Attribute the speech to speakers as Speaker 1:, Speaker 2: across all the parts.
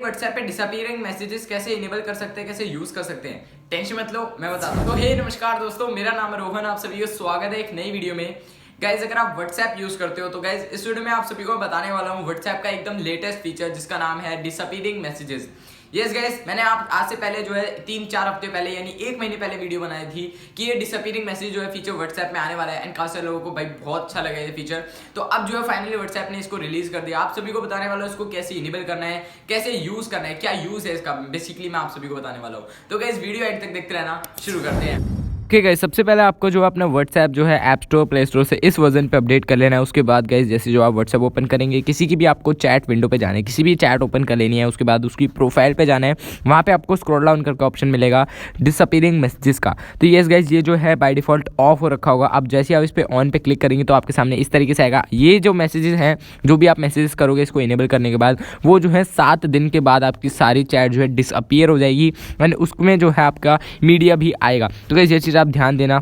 Speaker 1: WhatsApp पे disappearing messages कैसे enable कर सकते हैं, कैसे यूज कर सकते हैं, टेंशन मत लो, मैं बताता हूं। तो हे नमस्कार दोस्तों, मेरा नाम है रोहन, आप सभी को स्वागत है एक नई वीडियो में। गाइज अगर आप व्हाट्सएप यूज करते हो तो गाइज इस वीडियो में आप सभी को बताने वाला हूं व्हाट्सएप का एकदम लेटेस्ट फीचर जिसका नाम है डिसअपीयरिंग मैसेजेस। यस गाइस, मैंने आप आज से पहले जो है 3-4 हफ्ते पहले यानी 1 महीने पहले वीडियो बनाई थी कि ये डिसअपीयरिंग मैसेज जो है फीचर व्हाट्सएप में आने वाला है एंड काफी सारे लोगों को भाई बहुत अच्छा लगा ये फीचर। तो अब जो है फाइनली व्हाट्सएप ने इसको रिलीज कर दिया। आप सभी को बताने वाला हूं इसको कैसे इनेबल करना है, कैसे यूज करना है, क्या यूज है इसका, बेसिकली मैं आप सभी को बताने वाला हूँ। तो गाइस वीडियो एंड तक देखते रहना, शुरू करते हैं।
Speaker 2: ओके गाइस, सबसे पहले आपको जो अपना व्हाट्सएप जो है ऐप स्टोर प्ले स्टोर से इस वर्जन पे अपडेट कर लेना है। उसके बाद गाइस जैसे जो आप व्हाट्सएप ओपन करेंगे, किसी की भी आपको चैट विंडो पे जाना है, किसी भी चैट ओपन कर लेनी है। उसके बाद उसकी प्रोफाइल पे जाना है, वहाँ पे आपको स्क्रॉल डाउन करके ऑप्शन मिलेगा डिसअपीयरिंग मैसेजेस का। तो येस गाइस, ये जो है बाय डिफॉल्ट ऑफ हो रखा होगा। अब जैसे आप इस पर ऑन पे क्लिक करेंगे तो आपके सामने इस तरीके से आएगा। ये जो मैसेजेस हैं, जो भी आप मैसेजेस करोगे इसको इनेबल करने के बाद, वो जो है 7 दिन के बाद आपकी सारी चैट जो है डिसअपीयर हो जाएगी एंड उसमें जो है आपका मीडिया भी आएगा। तो गाइस ये चीज़ आप ध्यान देना,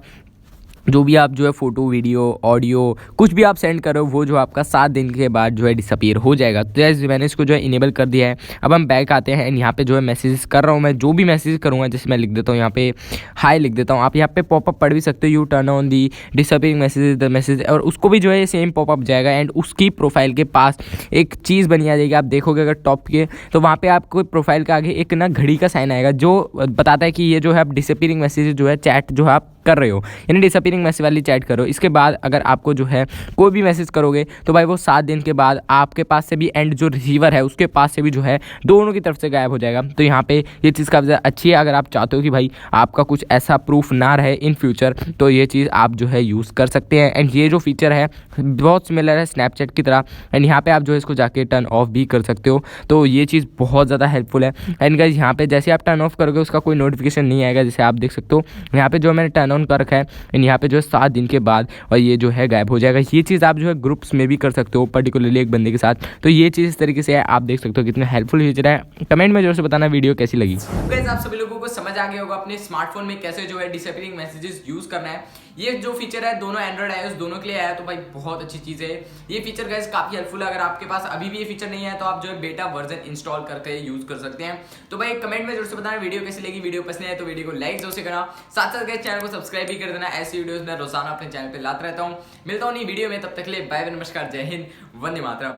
Speaker 2: जो भी आप जो है फोटो, वीडियो, ऑडियो कुछ भी आप सेंड करो वो जो आपका 7 दिन के बाद जो है डिसअपीयर हो जाएगा। तो जैसे मैंने इसको जो है इनेबल कर दिया है। अब हम बैक आते हैं एंड यहाँ पे जो है मैसेजेस कर रहा हूँ मैं, जो भी मैसेज करूँगा जैसे मैं लिख देता हूँ यहाँ पे हाई लिख देता हूँ। आप यहाँ पे पॉपअप पढ़ भी सकते हो, U turn on the disappearing message the message, और उसको भी जो है सेम पॉपअप जाएगा एंड उसकी प्रोफाइल के पास एक चीज़ बनी आ जाएगी। आप देखोगे अगर टॉप के तो वहाँ पे आपको प्रोफाइल के आगे एक ना घड़ी का साइन आएगा जो बताता है कि ये जो है आप डिसअपीयरिंग मैसेज जो है चैट जो है आप कर रहे हो, यानी डिसअपीयरिंग मैसेज वाली चैट करो। इसके बाद अगर आपको जो है कोई भी मैसेज करोगे तो भाई वो 7 दिन के बाद आपके पास से भी एंड जो रिसीवर है उसके पास से भी जो है दोनों की तरफ से गायब हो जाएगा। तो यहाँ पे ये चीज़ काफ़ी ज़्यादा अच्छी है। अगर आप चाहते हो कि भाई आपका कुछ ऐसा प्रूफ ना रहे इन फ्यूचर, तो ये चीज़ आप जो है यूज़ कर सकते हैं। एंड ये जो फीचर है बहुत सिमिलर है स्नैपचैट की तरह एंड यहाँ पे आप जो है इसको जाके टर्न ऑफ भी कर सकते हो। तो ये चीज़ बहुत ज़्यादा हेल्पफुल है। एंड गाइस यहाँ पे जैसे आप टर्न ऑफ करोगे उसका कोई नोटिफिकेशन नहीं आएगा, जैसे आप देख सकते हो यहाँ पे जो मैंने टर्न ऑन कर रखा है एंड यहाँ पे जो है 7 दिन के बाद और ये जो है गायब हो जाएगा। ये चीज़ आप जो है ग्रुप्स में भी कर सकते हो, पर्टिकुलरली एक बंदे के साथ। तो ये चीज़ इस तरीके से है, आप देख सकते हो कितना हेल्पफुल फीचर है। कमेंट में जोर से बताना वीडियो कैसी लगी।
Speaker 1: गाइस आप सभी लोगों को समझ आ गया होगा अपने स्मार्टफोन में कैसे जो है डिसअपीयरिंग मैसेजेस यूज करना है। ये जो फीचर है दोनों एंड्रॉइड आईओएस दोनों के लिए आया, तो भाई बहुत अच्छी चीज है ये फीचर। गाइस काफी हेल्पफुल है। अगर आपके पास अभी भी ये फीचर नहीं है तो आप जो है बेटा वर्जन इंस्टॉल करके यूज कर सकते हैं। तो भाई कमेंट में जरूर से बताना वीडियो कैसी लगी। वीडियो पसंद है तो वीडियो को लाइक जरूर से करना, साथ साथ गाइस चैनल को सब्सक्राइब भी कर देना। ऐसी वीडियोस मैं रोजाना अपने चैनल पे लाता रहता हूँ। मिलता हूँ नई वीडियो में, तब तक के लिए बाय बाय, नमस्कार, जय हिंद, वंदे मातरम।